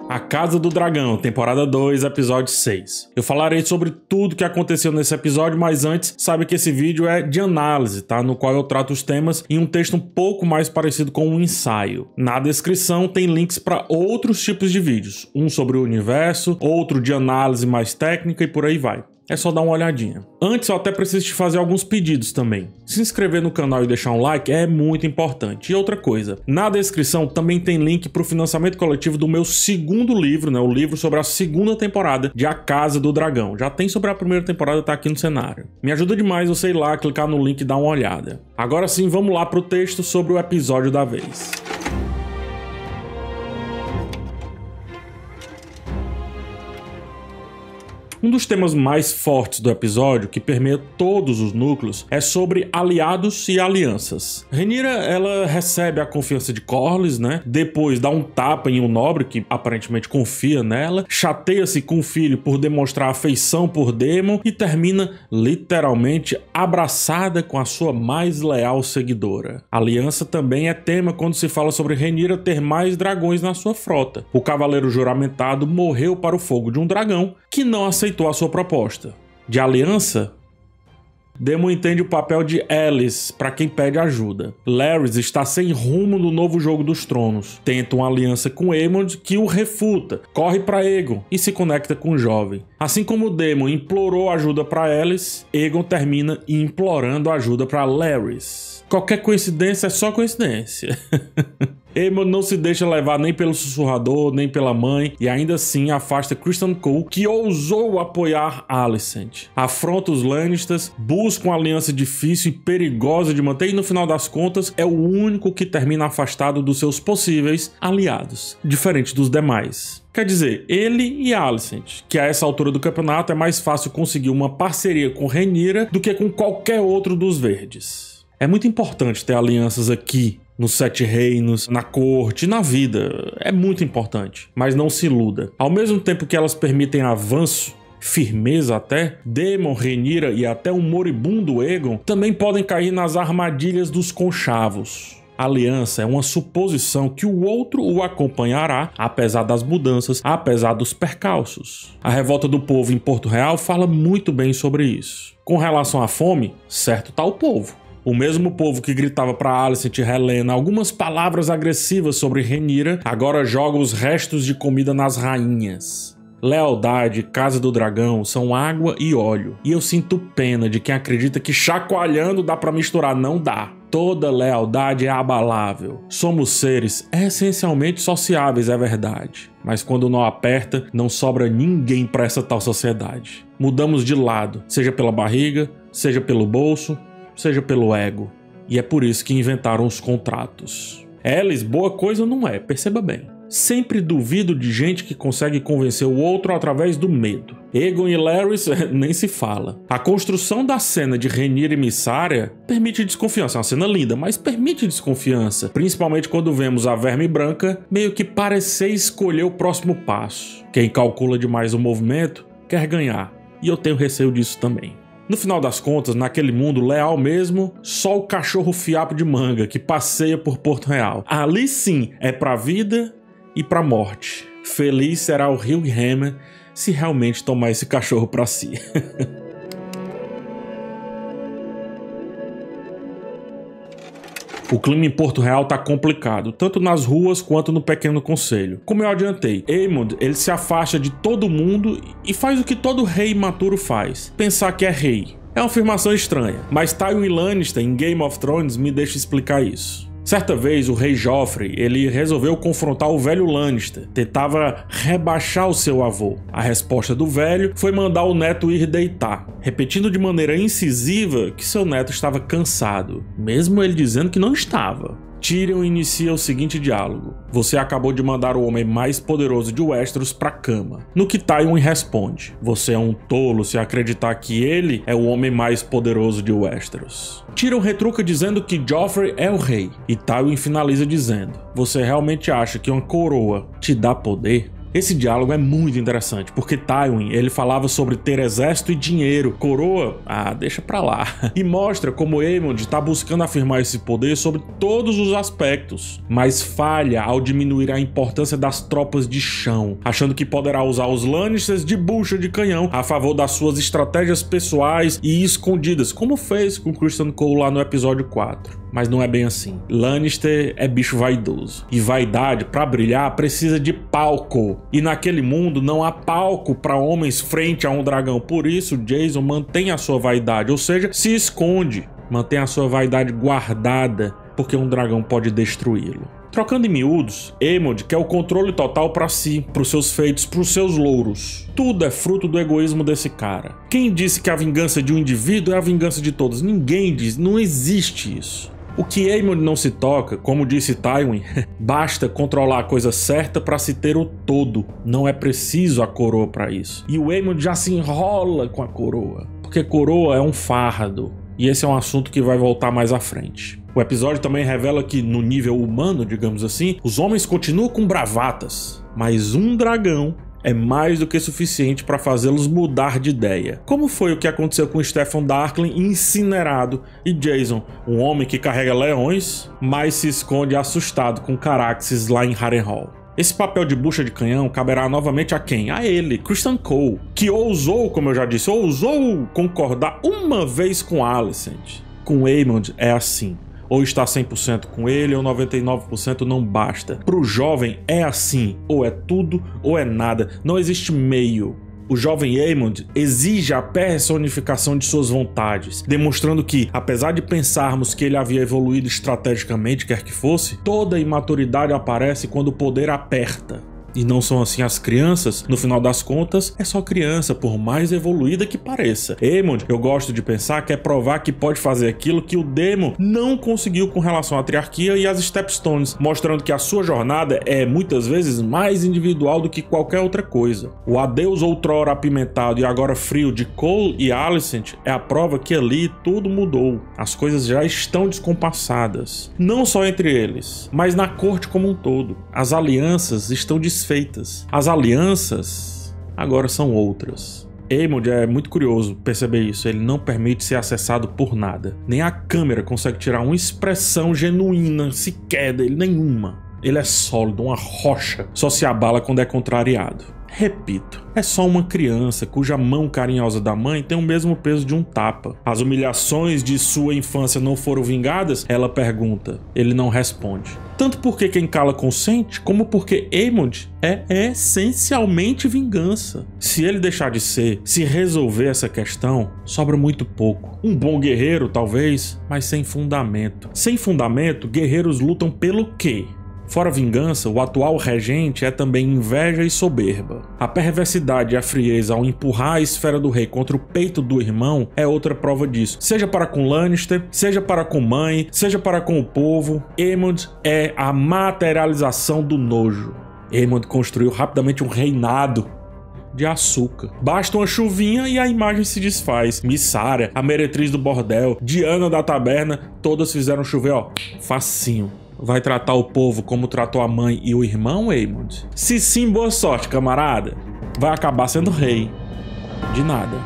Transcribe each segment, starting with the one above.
A Casa do Dragão, temporada 2, episódio 6. Eu falarei sobre tudo que aconteceu nesse episódio, mas antes, saiba que esse vídeo é de análise, tá? No qual eu trato os temas em um texto um pouco mais parecido com um ensaio. Na descrição tem links para outros tipos de vídeos, um sobre o universo, outro de análise mais técnica e por aí vai. É só dar uma olhadinha. Antes eu até preciso te fazer alguns pedidos também. Se inscrever no canal e deixar um like é muito importante. E outra coisa, na descrição também tem link para o financiamento coletivo do meu segundo livro, né? O livro sobre a segunda temporada de A Casa do Dragão. Já tem sobre a primeira temporada, tá aqui no cenário. Me ajuda demais você ir lá, clicar no link e dar uma olhada. Agora sim, vamos lá pro texto sobre o episódio da vez. Um dos temas mais fortes do episódio, que permeia todos os núcleos, é sobre aliados e alianças. Rhaenyra, ela recebe a confiança de Corlys, né? Depois dá um tapa em um nobre que aparentemente confia nela, chateia-se com o filho por demonstrar afeição por Daemon e termina literalmente abraçada com a sua mais leal seguidora. Aliança também é tema quando se fala sobre Rhaenyra ter mais dragões na sua frota. O cavaleiro juramentado morreu para o fogo de um dragão que não aceitou a sua proposta. De aliança, Daemon entende o papel de Aelys para quem pede ajuda. Larys está sem rumo no novo jogo dos tronos. Tenta uma aliança com Aemond que o refuta, corre para Aegon e se conecta com o jovem. Assim como Daemon implorou ajuda para Aelys, Aegon termina implorando ajuda para Larys. Qualquer coincidência é só coincidência. Aemond não se deixa levar nem pelo sussurrador, nem pela mãe, e ainda assim afasta Criston Cole, que ousou apoiar Alicent. Afronta os Lannisters, busca uma aliança difícil e perigosa de manter, e no final das contas é o único que termina afastado dos seus possíveis aliados, diferente dos demais. Quer dizer, ele e Alicent, que a essa altura do campeonato é mais fácil conseguir uma parceria com Rhaenyra do que com qualquer outro dos verdes. É muito importante ter alianças aqui, nos Sete Reinos, na corte, na vida. É muito importante, mas não se iluda. Ao mesmo tempo que elas permitem avanço, firmeza até, Daemon, Rhaenyra e até o moribundo Aegon também podem cair nas armadilhas dos conchavos. A aliança é uma suposição que o outro o acompanhará, apesar das mudanças, apesar dos percalços. A revolta do povo em Porto Real fala muito bem sobre isso. Com relação à fome, certo tá o povo. O mesmo povo que gritava para Alicent e Helaena algumas palavras agressivas sobre Rhaenyra, agora joga os restos de comida nas rainhas. Lealdade e Casa do Dragão são água e óleo, e eu sinto pena de quem acredita que chacoalhando dá para misturar. Não dá. Toda lealdade é abalável. Somos seres essencialmente sociáveis, é verdade. Mas quando não aperta, não sobra ninguém para essa tal sociedade. Mudamos de lado, seja pela barriga, seja pelo bolso, seja pelo ego. E é por isso que inventaram os contratos. Aelys, boa coisa não é, perceba bem. Sempre duvido de gente que consegue convencer o outro através do medo. Aegon e Larys nem se fala. A construção da cena de Rhaenyra e Mysaria permite desconfiança. É uma cena linda, mas permite desconfiança. Principalmente quando vemos a Verme Branca meio que parecer escolher o próximo passo. Quem calcula demais o movimento quer ganhar. E eu tenho receio disso também. No final das contas, naquele mundo leal mesmo, só o cachorro fiapo de manga que passeia por Porto Real. Ali sim é pra vida e pra morte. Feliz será o Hugh Hammer se realmente tomar esse cachorro pra si. O clima em Porto Real tá complicado, tanto nas ruas quanto no pequeno conselho. Como eu adiantei, Aemond, ele se afasta de todo mundo e faz o que todo rei maturo faz, pensar que é rei. É uma afirmação estranha, mas Tywin Lannister em Game of Thrones me deixa explicar isso. Certa vez, o rei Joffrey, ele resolveu confrontar o velho Lannister, tentava rebaixar o seu avô. A resposta do velho foi mandar o neto ir deitar, repetindo de maneira incisiva que seu neto estava cansado, mesmo ele dizendo que não estava. Tyrion inicia o seguinte diálogo: você acabou de mandar o homem mais poderoso de Westeros pra cama. No que Tywin responde: você é um tolo se acreditar que ele é o homem mais poderoso de Westeros. Tyrion retruca dizendo que Joffrey é o rei, e Tywin finaliza dizendo: você realmente acha que uma coroa te dá poder? Esse diálogo é muito interessante, porque Tywin, ele falava sobre ter exército e dinheiro. Coroa, deixa pra lá. E mostra como Aemond tá buscando afirmar esse poder sobre todos os aspectos, mas falha ao diminuir a importância das tropas de chão, achando que poderá usar os Lannisters de bucha de canhão a favor das suas estratégias pessoais e escondidas, como fez com Criston Cole lá no episódio 4. Mas não é bem assim. Lannister é bicho vaidoso. E vaidade, pra brilhar, precisa de palco. E naquele mundo não há palco para homens frente a um dragão. Por isso, Jason mantém a sua vaidade, ou seja, se esconde. Mantém a sua vaidade guardada, porque um dragão pode destruí-lo. Trocando em miúdos, Aemond quer o controle total pra si, pros seus feitos, pros seus louros. Tudo é fruto do egoísmo desse cara. Quem disse que a vingança de um indivíduo é a vingança de todos? Ninguém diz, não existe isso. O que Aemond não se toca, como disse Tywin, basta controlar a coisa certa para se ter o todo. Não é preciso a coroa para isso. E o Aemond já se enrola com a coroa, porque coroa é um fardo. E esse é um assunto que vai voltar mais à frente. O episódio também revela que, no nível humano, digamos assim, os homens continuam com bravatas, mas um dragão é mais do que suficiente para fazê-los mudar de ideia. Como foi o que aconteceu com Stefan Darklyn incinerado e Jason, um homem que carrega leões, mas se esconde assustado com Caraxes lá em Harrenhal. Esse papel de bucha de canhão caberá novamente a quem? A ele, Criston Cole, que ousou, como eu já disse, ousou concordar uma vez com Alicent. Com Aemond é assim. Ou está 100% com ele, ou 99% não basta. Pro jovem é assim, ou é tudo ou é nada, não existe meio. O jovem Aemond exige a personificação de suas vontades, demonstrando que, apesar de pensarmos que ele havia evoluído estrategicamente, quer que fosse, toda a imaturidade aparece quando o poder aperta. E não são assim as crianças, no final das contas, é só criança, por mais evoluída que pareça. Aemond, eu gosto de pensar, quer provar que pode fazer aquilo que o Daemon não conseguiu com relação à triarquia e às Stepstones, mostrando que a sua jornada é muitas vezes mais individual do que qualquer outra coisa. O adeus outrora apimentado e agora frio de Cole e Alicent é a prova que ali tudo mudou. As coisas já estão descompassadas. Não só entre eles, mas na corte como um todo. As alianças estão desfeitas. As alianças agora são outras. Aemond é muito curioso perceber isso. Ele não permite ser acessado por nada. Nem a câmera consegue tirar uma expressão genuína sequer dele, nenhuma. Ele é sólido, uma rocha. Só se abala quando é contrariado. Repito, é só uma criança cuja mão carinhosa da mãe tem o mesmo peso de um tapa. As humilhações de sua infância não foram vingadas? Ela pergunta. Ele não responde. Tanto porque quem cala consente, como porque Aemond é essencialmente vingança. Se ele deixar de ser, se resolver essa questão, sobra muito pouco. Um bom guerreiro, talvez, mas sem fundamento. Sem fundamento, guerreiros lutam pelo quê? Fora vingança, o atual regente é também inveja e soberba. A perversidade e a frieza ao empurrar a esfera do rei contra o peito do irmão é outra prova disso. Seja para com Lannister, seja para com mãe, seja para com o povo, Aemond é a materialização do nojo. Aemond construiu rapidamente um reinado de açúcar. Basta uma chuvinha e a imagem se desfaz. Missara, a meretriz do bordel, Diana da taberna, todas fizeram chover, facinho. Vai tratar o povo como tratou a mãe e o irmão, Aemond? Se sim, boa sorte, camarada. Vai acabar sendo rei. De nada.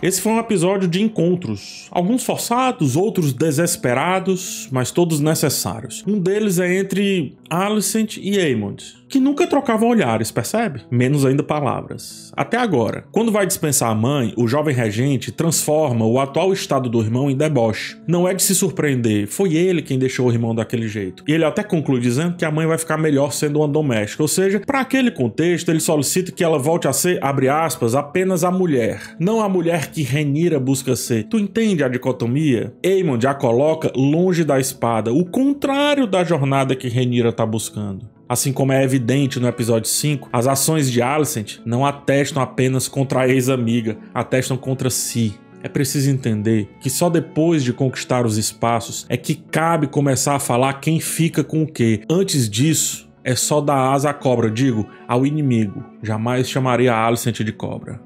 Esse foi um episódio de encontros. Alguns forçados, outros desesperados, mas todos necessários. Um deles é entre Alicent e Aemond, que nunca trocavam olhares, percebe? Menos ainda palavras. Até agora. Quando vai dispensar a mãe, o jovem regente transforma o atual estado do irmão em deboche. Não é de se surpreender, foi ele quem deixou o irmão daquele jeito. E ele até conclui dizendo que a mãe vai ficar melhor sendo uma doméstica, ou seja, para aquele contexto ele solicita que ela volte a ser, abre aspas, apenas a mulher. Não a mulher que Rhaenyra busca ser. Tu entende a dicotomia? Aemond a coloca longe da espada, o contrário da jornada que Rhaenyra tá buscando. Assim como é evidente no episódio 5, as ações de Alicent não atestam apenas contra a ex-amiga, atestam contra si. É preciso entender que só depois de conquistar os espaços é que cabe começar a falar quem fica com o quê. Antes disso, é só dar asa à cobra, digo, ao inimigo. Jamais chamaria a Alicent de cobra.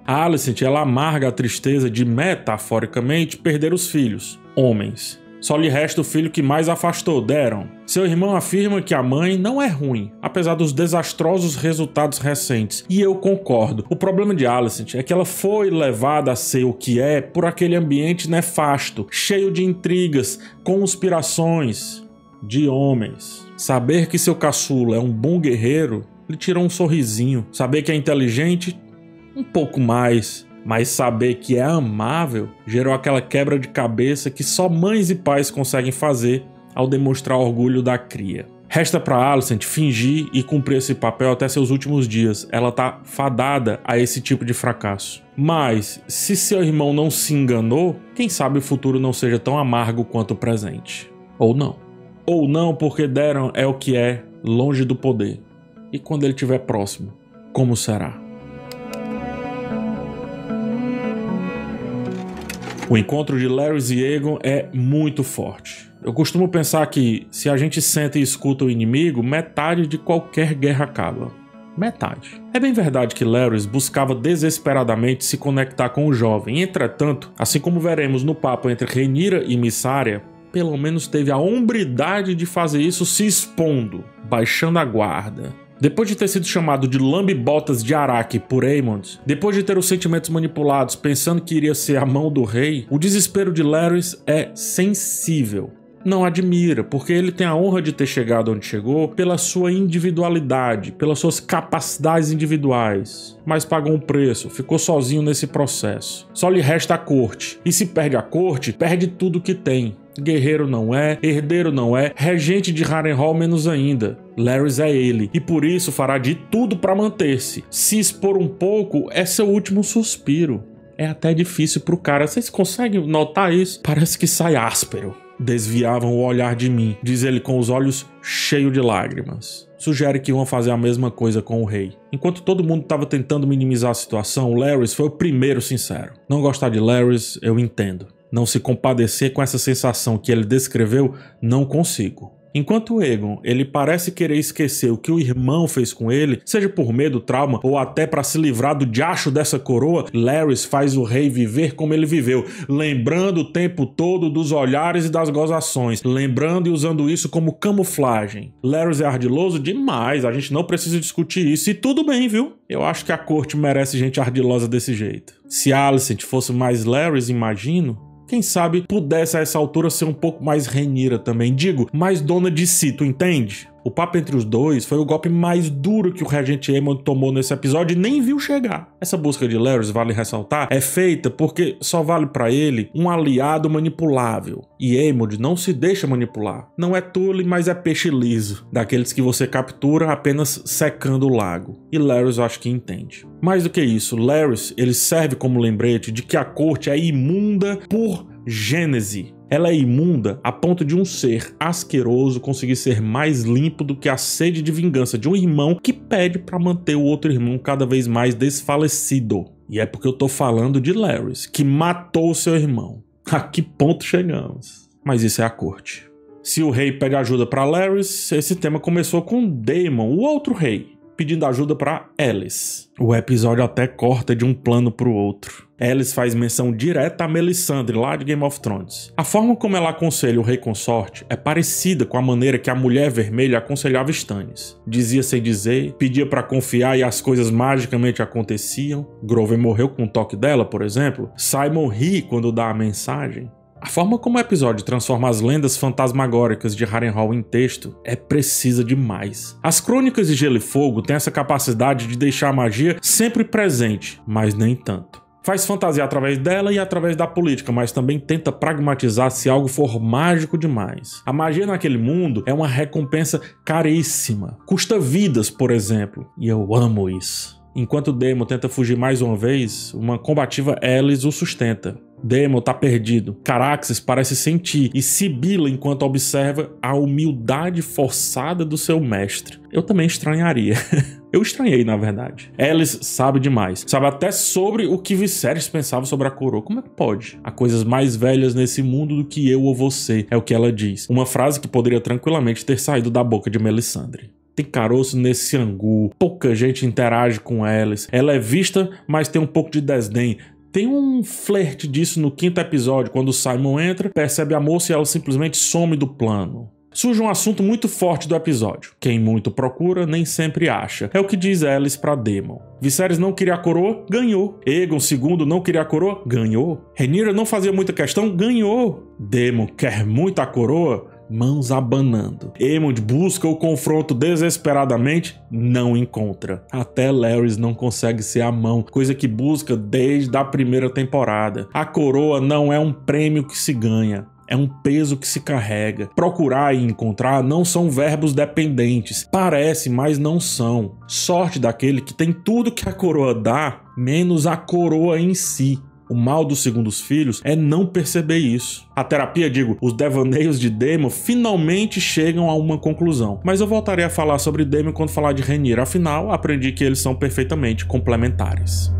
A Alicent, ela amarga a tristeza de, metaforicamente, perder os filhos, homens. Só lhe resta o filho que mais afastou, Daron. Seu irmão afirma que a mãe não é ruim, apesar dos desastrosos resultados recentes. E eu concordo. O problema de Alicent é que ela foi levada a ser o que é por aquele ambiente nefasto, cheio de intrigas, conspirações de homens. Saber que seu caçula é um bom guerreiro lhe tirou um sorrisinho. Saber que é inteligente, um pouco mais. Mas saber que é amável gerou aquela quebra de cabeça que só mães e pais conseguem fazer ao demonstrar orgulho da cria. Resta para Alicent fingir e cumprir esse papel até seus últimos dias. Ela tá fadada a esse tipo de fracasso. Mas, se seu irmão não se enganou, quem sabe o futuro não seja tão amargo quanto o presente. Ou não. Ou não, porque Daron é o que é, longe do poder. E quando ele estiver próximo, como será? O encontro de Larys e Aegon é muito forte. Eu costumo pensar que, se a gente senta e escuta o inimigo, metade de qualquer guerra acaba. Metade. É bem verdade que Larys buscava desesperadamente se conectar com o jovem. Entretanto, assim como veremos no papo entre Rhaenyra e Mysaria, pelo menos teve a hombridade de fazer isso se expondo, baixando a guarda. Depois de ter sido chamado de lambe-botas de Araque por Aemond, depois de ter os sentimentos manipulados pensando que iria ser a mão do rei, o desespero de Larys é sensível. Não admira, porque ele tem a honra de ter chegado onde chegou pela sua individualidade, pelas suas capacidades individuais. Mas pagou um preço, ficou sozinho nesse processo. Só lhe resta a corte. E se perde a corte, perde tudo que tem. Guerreiro não é, herdeiro não é, regente de Harrenhal menos ainda. Larys é ele, e por isso fará de tudo para manter-se. Se expor um pouco é seu último suspiro. É até difícil pro cara, vocês conseguem notar isso? Parece que sai áspero. Desviavam o olhar de mim, diz ele com os olhos cheios de lágrimas. Sugere que vão fazer a mesma coisa com o rei. Enquanto todo mundo estava tentando minimizar a situação, Larys foi o primeiro sincero. Não gostar de Larys, eu entendo. Não se compadecer com essa sensação que ele descreveu, não consigo. Enquanto Aegon, ele parece querer esquecer o que o irmão fez com ele, seja por medo, trauma ou até para se livrar do diacho dessa coroa, Larys faz o rei viver como ele viveu, lembrando o tempo todo dos olhares e das gozações, lembrando e usando isso como camuflagem. Larys é ardiloso demais, a gente não precisa discutir isso e tudo bem, viu? Eu acho que a corte merece gente ardilosa desse jeito. Se Alicent fosse mais Larys, imagino, quem sabe pudesse a essa altura ser um pouco mais Rhaenyra também. Digo, mais dona de si, tu entende? O papo entre os dois foi o golpe mais duro que o regente Aemond tomou nesse episódio e nem viu chegar. Essa busca de Larys, vale ressaltar, é feita porque só vale pra ele um aliado manipulável. E Aemond não se deixa manipular. Não é tule, mas é peixe liso. Daqueles que você captura apenas secando o lago. E Larys eu acho que entende. Mais do que isso, Larys ele serve como lembrete de que a corte é imunda por gênese. Ela é imunda a ponto de um ser asqueroso conseguir ser mais limpo do que a sede de vingança de um irmão que pede para manter o outro irmão cada vez mais desfalecido. E é porque eu tô falando de Larys, que matou seu irmão. A que ponto chegamos? Mas isso é a corte. Se o rei pede ajuda para Larys, esse tema começou com Daemon, o outro rei, pedindo ajuda para Aelys. O episódio até corta de um plano pro outro. Aelys faz menção direta a Melisandre, lá de Game of Thrones. A forma como ela aconselha o rei consorte é parecida com a maneira que a Mulher Vermelha aconselhava Stannis. Dizia sem dizer, pedia para confiar e as coisas magicamente aconteciam. Grover morreu com um toque dela, por exemplo. Simon ri quando dá a mensagem. A forma como o episódio transforma as lendas fantasmagóricas de Harrenhal em texto é precisa demais. As crônicas de Gelo e Fogo têm essa capacidade de deixar a magia sempre presente, mas nem tanto. Faz fantasia através dela e através da política, mas também tenta pragmatizar se algo for mágico demais. A magia naquele mundo é uma recompensa caríssima. Custa vidas, por exemplo, e eu amo isso. Enquanto Daemon tenta fugir mais uma vez, uma combativa Aelys o sustenta. Daemon tá perdido. Caraxes parece sentir e sibila enquanto observa a humildade forçada do seu mestre. Eu também estranharia. Eu estranhei, na verdade. Aelys sabe demais. Sabe até sobre o que Viserys pensava sobre a coroa. Como é que pode? Há coisas mais velhas nesse mundo do que eu ou você, é o que ela diz. Uma frase que poderia tranquilamente ter saído da boca de Melisandre. Tem caroço nesse angu, pouca gente interage com Aelys. Ela é vista, mas tem um pouco de desdém. Tem um flerte disso no 5º episódio, quando o Simon entra, percebe a moça e ela simplesmente some do plano. Surge um assunto muito forte do episódio. Quem muito procura, nem sempre acha. É o que diz Alice pra Daemon. Viserys não queria a coroa? Ganhou. Aegon II não queria a coroa? Ganhou. Rhaenyra não fazia muita questão? Ganhou. Daemon quer muito a coroa? Mãos abanando. Aemond busca o confronto desesperadamente, não encontra. Até Larys não consegue ser a mão, coisa que busca desde a primeira temporada. A coroa não é um prêmio que se ganha, é um peso que se carrega. Procurar e encontrar não são verbos dependentes. Parece, mas não são. Sorte daquele que tem tudo que a coroa dá, menos a coroa em si. O mal dos segundos filhos é não perceber isso. A terapia, os devaneios de Daemon finalmente chegam a uma conclusão. Mas eu voltarei a falar sobre Daemon quando falar de Rhaenyra. Afinal, aprendi que eles são perfeitamente complementares.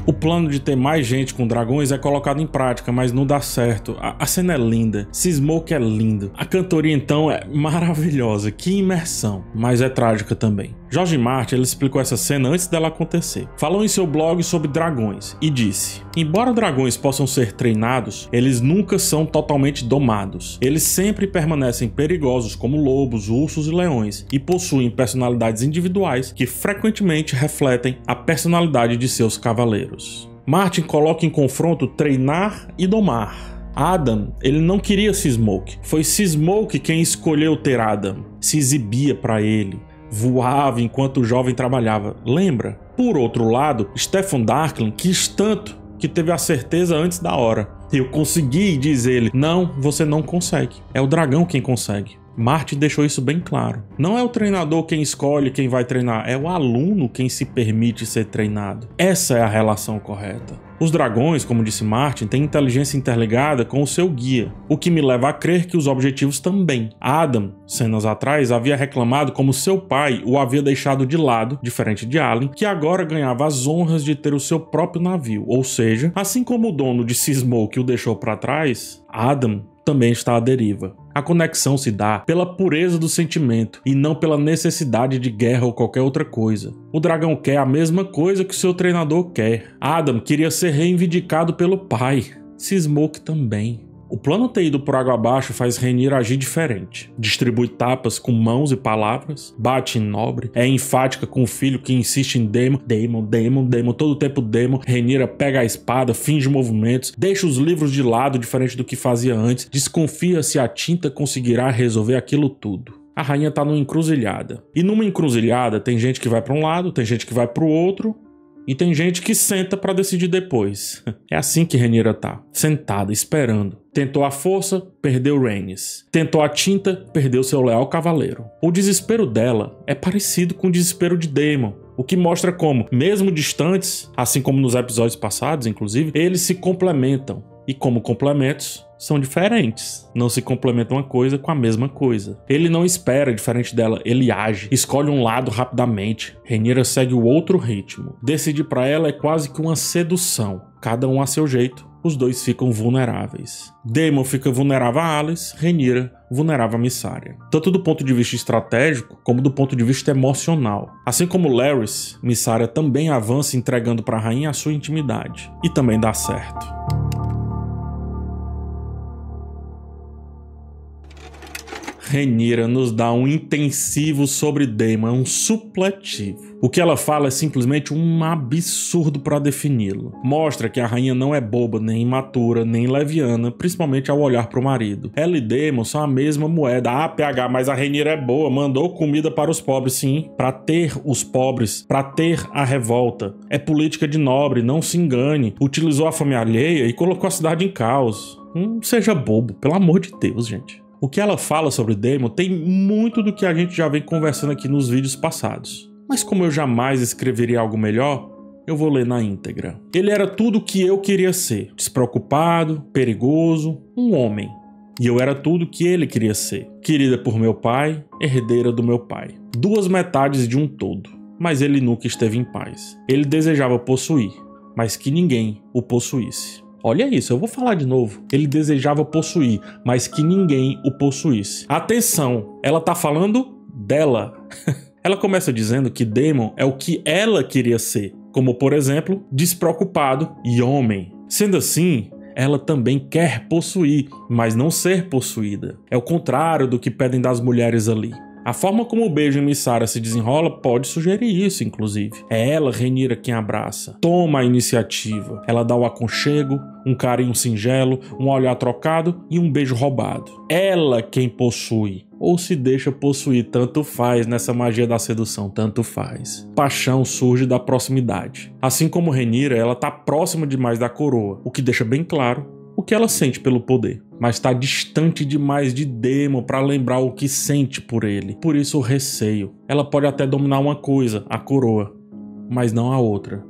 O plano de ter mais gente com dragões é colocado em prática, mas não dá certo. A cena é linda, Smoke é lindo. A cantoria então é maravilhosa, que imersão, mas é trágica também. George Martin ele explicou essa cena antes dela acontecer. Falou em seu blog sobre dragões e disse: embora dragões possam ser treinados, eles nunca são totalmente domados. Eles sempre permanecem perigosos como lobos, ursos e leões e possuem personalidades individuais que frequentemente refletem a personalidade de seus cavaleiros. Martin coloca em confronto treinar e domar. Adam, ele não queria Smoke. Foi Smoke quem escolheu ter Adam. Se exibia para ele. Voava enquanto o jovem trabalhava, lembra? Por outro lado, Stefan Darklin quis tanto que teve a certeza antes da hora. Eu consegui, diz ele. Não, você não consegue. É o dragão quem consegue. Martin deixou isso bem claro. Não é o treinador quem escolhe quem vai treinar, é o aluno quem se permite ser treinado. Essa é a relação correta. Os dragões, como disse Martin, têm inteligência interligada com o seu guia, o que me leva a crer que os objetivos também. Adam, cenas atrás, havia reclamado como seu pai o havia deixado de lado, diferente de Alicent, que agora ganhava as honras de ter o seu próprio navio, ou seja, assim como o dono de Smoke o deixou para trás, Adam também está à deriva. A conexão se dá pela pureza do sentimento e não pela necessidade de guerra ou qualquer outra coisa. O dragão quer a mesma coisa que seu treinador quer. Adam queria ser reivindicado pelo pai. Smoke também. O plano ter ido por água abaixo faz Rhaenyra agir diferente. Distribui tapas com mãos e palavras, bate em nobre, é enfática com o filho que insiste em Daemon, todo o tempo Daemon. Rhaenyra pega a espada, finge movimentos, deixa os livros de lado diferente do que fazia antes, desconfia se a tinta conseguirá resolver aquilo tudo. A rainha tá numa encruzilhada. E numa encruzilhada tem gente que vai para um lado, tem gente que vai para o outro, e tem gente que senta pra decidir depois. É assim que Rhaenyra tá, sentada, esperando. Tentou a força, perdeu Rhaenys. Tentou a tinta, perdeu seu leal cavaleiro. O desespero dela é parecido com o desespero de Daemon, o que mostra como, mesmo distantes, assim como nos episódios passados, inclusive, eles se complementam. E como complementos, são diferentes. Não se complementam uma coisa com a mesma coisa. Ele não espera diferente dela, ele age, escolhe um lado rapidamente. Rhaenyra segue o outro ritmo. Decidir pra ela é quase que uma sedução. Cada um a seu jeito, os dois ficam vulneráveis. Daemon fica vulnerável a Alicent, Rhaenyra vulnerável a Mysaria. Tanto do ponto de vista estratégico, como do ponto de vista emocional. Assim como Larys, Mysaria também avança entregando pra rainha a sua intimidade. E também dá certo. Rhaenyra nos dá um intensivo sobre Daemon, um supletivo. O que ela fala é simplesmente um absurdo para defini-lo. Mostra que a rainha não é boba, nem imatura, nem leviana, principalmente ao olhar para o marido. Ela e Daemon são a mesma moeda. Ah, PH, mas a Rhaenyra é boa, mandou comida para os pobres, sim. Para ter os pobres, para ter a revolta. É política de nobre, não se engane. Utilizou a fome alheia e colocou a cidade em caos. Não seja bobo, pelo amor de Deus, gente. O que ela fala sobre Daemon tem muito do que a gente já vem conversando aqui nos vídeos passados. Mas como eu jamais escreveria algo melhor, eu vou ler na íntegra. Ele era tudo o que eu queria ser. Despreocupado, perigoso, um homem. E eu era tudo o que ele queria ser. Querida por meu pai, herdeira do meu pai. Duas metades de um todo. Mas ele nunca esteve em paz. Ele desejava possuir, mas que ninguém o possuísse. Olha isso, eu vou falar de novo. Ele desejava possuir, mas que ninguém o possuísse. Atenção, ela tá falando dela. Ela começa dizendo que Daemon é o que ela queria ser, como por exemplo, despreocupado e homem. Sendo assim, ela também quer possuir, mas não ser possuída. É o contrário do que pedem das mulheres ali. A forma como o beijo em Missara se desenrola pode sugerir isso, inclusive. É ela, Rhaenyra, quem abraça. Toma a iniciativa. Ela dá o aconchego, um carinho singelo, um olhar trocado e um beijo roubado. Ela quem possui. Ou se deixa possuir, tanto faz nessa magia da sedução, tanto faz. Paixão surge da proximidade. Assim como Rhaenyra, ela tá próxima demais da coroa, o que deixa bem claro o que ela sente pelo poder, mas está distante demais de Daemon para lembrar o que sente por ele. Por isso o receio. Ela pode até dominar uma coisa, a coroa, mas não a outra,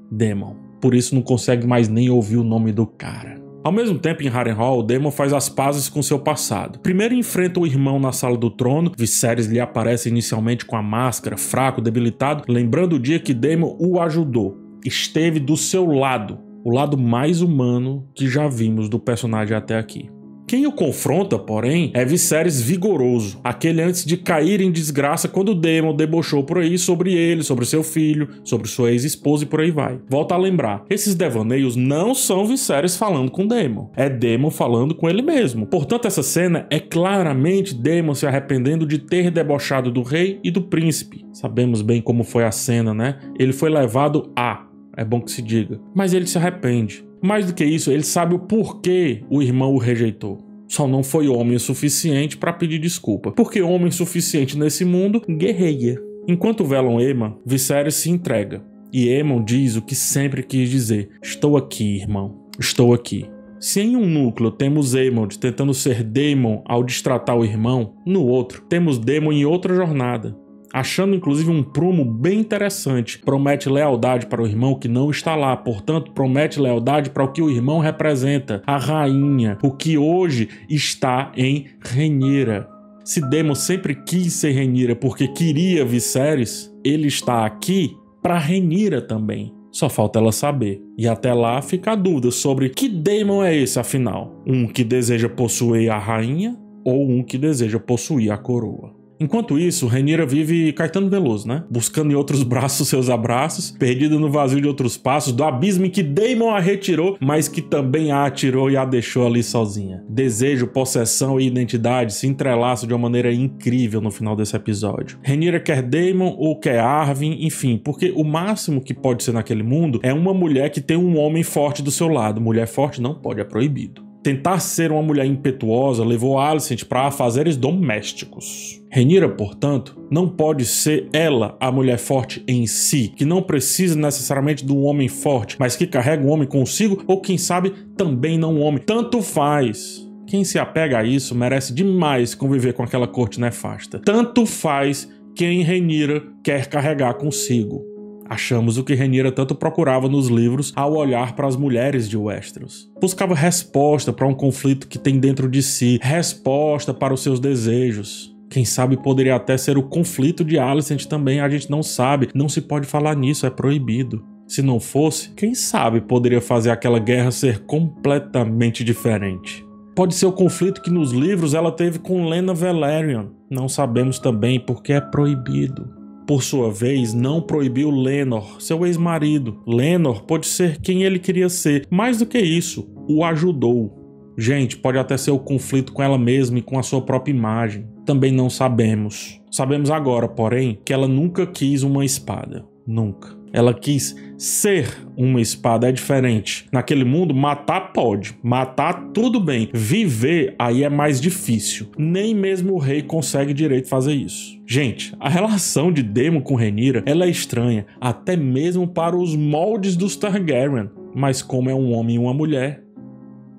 Daemon. Por isso não consegue mais nem ouvir o nome do cara. Ao mesmo tempo, em Harrenhal, Daemon faz as pazes com seu passado. Primeiro enfrenta o irmão na sala do trono. Viserys lhe aparece inicialmente com a máscara, fraco, debilitado, lembrando o dia que Daemon o ajudou. Esteve do seu lado. O lado mais humano que já vimos do personagem até aqui. Quem o confronta, porém, é Viserys vigoroso, aquele antes de cair em desgraça quando Daemon debochou por aí sobre ele, sobre seu filho, sobre sua ex-esposa e por aí vai. Volta a lembrar, esses devaneios não são Viserys falando com Daemon, é Daemon falando com ele mesmo. Portanto, essa cena é claramente Daemon se arrependendo de ter debochado do rei e do príncipe. Sabemos bem como foi a cena, né? Ele foi levado a... É bom que se diga. Mas ele se arrepende. Mais do que isso, ele sabe o porquê o irmão o rejeitou. Só não foi homem o suficiente para pedir desculpa. Porque homem suficiente nesse mundo guerreia. Enquanto velam Aemon, Viserys se entrega. E Aemon diz o que sempre quis dizer. Estou aqui, irmão. Estou aqui. Se em um núcleo temos Aemon tentando ser Daemon ao destratar o irmão, no outro temos Daemon em outra jornada. Achando inclusive um prumo bem interessante. Promete lealdade para o irmão que não está lá, portanto promete lealdade para o que o irmão representa, a rainha, o que hoje está em Rhaenyra. Se Daemon sempre quis ser Rhaenyra porque queria Viserys, ele está aqui para Rhaenyra também. Só falta ela saber. E até lá fica a dúvida sobre que Daemon é esse afinal. Um que deseja possuir a rainha ou um que deseja possuir a coroa. Enquanto isso, Rhaenyra vive Caetano Veloso, né? Buscando em outros braços seus abraços, perdida no vazio de outros passos, do abismo em que Daemon a retirou, mas que também a atirou e a deixou ali sozinha. Desejo, possessão e identidade se entrelaçam de uma maneira incrível no final desse episódio. Rhaenyra quer Daemon ou quer Arvyn, enfim, porque o máximo que pode ser naquele mundo é uma mulher que tem um homem forte do seu lado. Mulher forte não pode, é proibido. Tentar ser uma mulher impetuosa levou Alicent para afazeres domésticos. Rhaenyra, portanto, não pode ser ela a mulher forte em si, que não precisa necessariamente de um homem forte, mas que carrega um homem consigo ou, quem sabe, também não um homem. Tanto faz. Quem se apega a isso merece demais conviver com aquela corte nefasta. Tanto faz quem Rhaenyra quer carregar consigo. Achamos o que Rhaenyra tanto procurava nos livros ao olhar para as mulheres de Westeros. Buscava resposta para um conflito que tem dentro de si, resposta para os seus desejos. Quem sabe poderia até ser o conflito de Alicent também, a gente não sabe, não se pode falar nisso, é proibido. Se não fosse, quem sabe poderia fazer aquela guerra ser completamente diferente. Pode ser o conflito que nos livros ela teve com Laena Velaryon. Não sabemos também porque é proibido. Por sua vez, não proibiu Laenor, seu ex-marido. Laenor pode ser quem ele queria ser. Mais do que isso, o ajudou. Gente, pode até ser o conflito com ela mesma e com a sua própria imagem. Também não sabemos. Sabemos agora, porém, que ela nunca quis uma espada. Nunca. Ela quis ser uma espada, é diferente. Naquele mundo, matar pode. Matar, tudo bem. Viver, aí é mais difícil. Nem mesmo o rei consegue direito fazer isso. Gente, a relação de Daemon com Rhaenyra, ela é estranha, até mesmo para os moldes dos Targaryen. Mas como é um homem e uma mulher,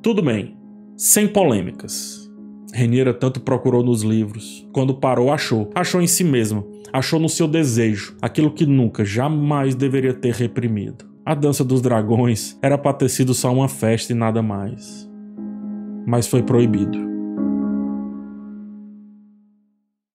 tudo bem. Sem polêmicas. Rhaenyra tanto procurou nos livros. Quando parou, achou. Achou em si mesma. Achou no seu desejo. Aquilo que nunca, jamais deveria ter reprimido. A dança dos dragões era para ter sido só uma festa e nada mais. Mas foi proibido.